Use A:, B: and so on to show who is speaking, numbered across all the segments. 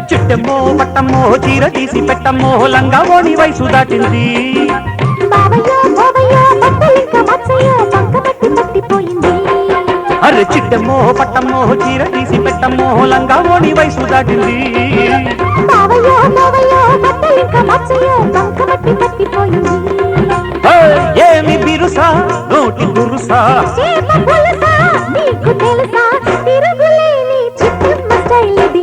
A: చిట్టమ్మో పట్టమ్మో చీర తీసి పెట్టమ్మో లంగా ఓని వయసు దాటింది. అరే చిట్టమ్మో పట్టమ్మో చీర తీసి పెట్టమ్మో లంగా ఓని వయసు దాటింది. ఏమి బిరుసా నోటి దురుసా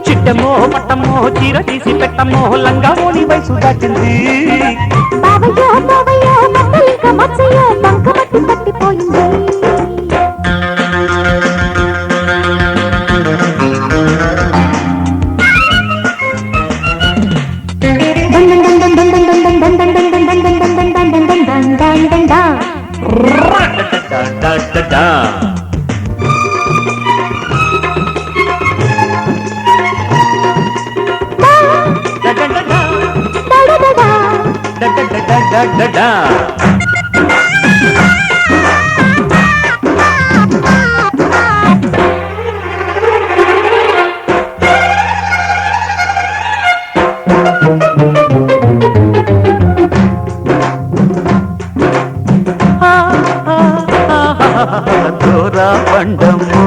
A: చిట్టమ్మో పట్టమ్మో చీర తీసి పెట్టమ్మో లంగా ఓని వయసు దాటింది. దూరా పండము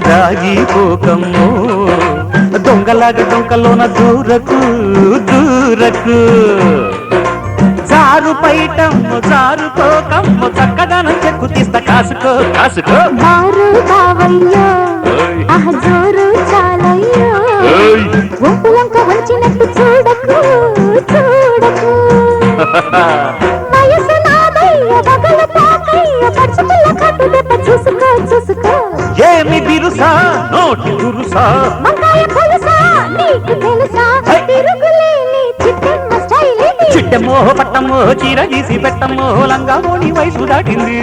A: దాగిపోకము దొంగలాగా డొంకలోన దూరకు దూరకు జారు పైటమ్ము జారుకోకమ్ము చక్కదనం చెక్కు తీస్తా కాసుకో కాసుకో
B: వచ్చినట్టు చూడకు చూడకు
A: ఏమి బిరుసా నోటి దురుసా చిట్టమ్మో పట్టమ్మో చీర గీసి పెట్టమ్మో లంగా ఓని వయసు దాటింది.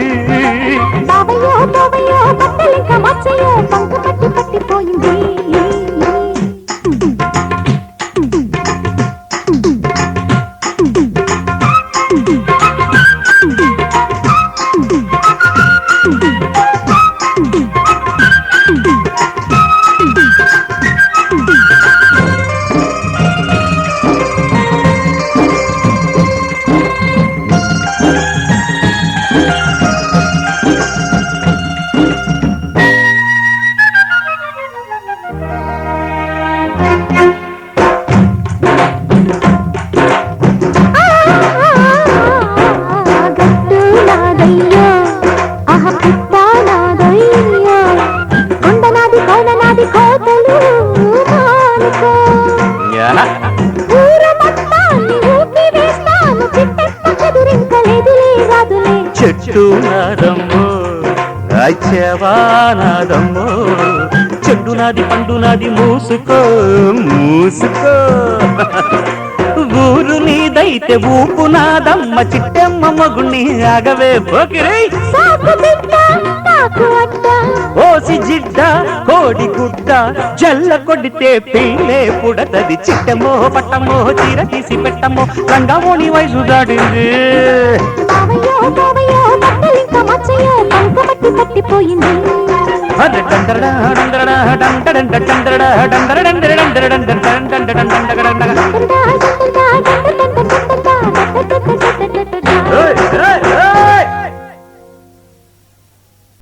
A: చెట్టు నాదమ్మో రాజ్యవానాదమ్మో చెట్టు నాది పండు నాది మూసుకో మూసుకో ఊరు నీదైతే ఊపు నాదమ్మ చిట్టమ్మ మగుణ్ణి ఆగవే పోకిరై ఓసి జిడ్డ కోడి గుడ్డ జల్ల కొడితే పిల్లే పుడతది. చిట్టమ్మో పట్టమ్మో చీర తీసి పెట్టమ్మో లంగా ఓని వయసు దాటింది.
B: పట్టిపోయింది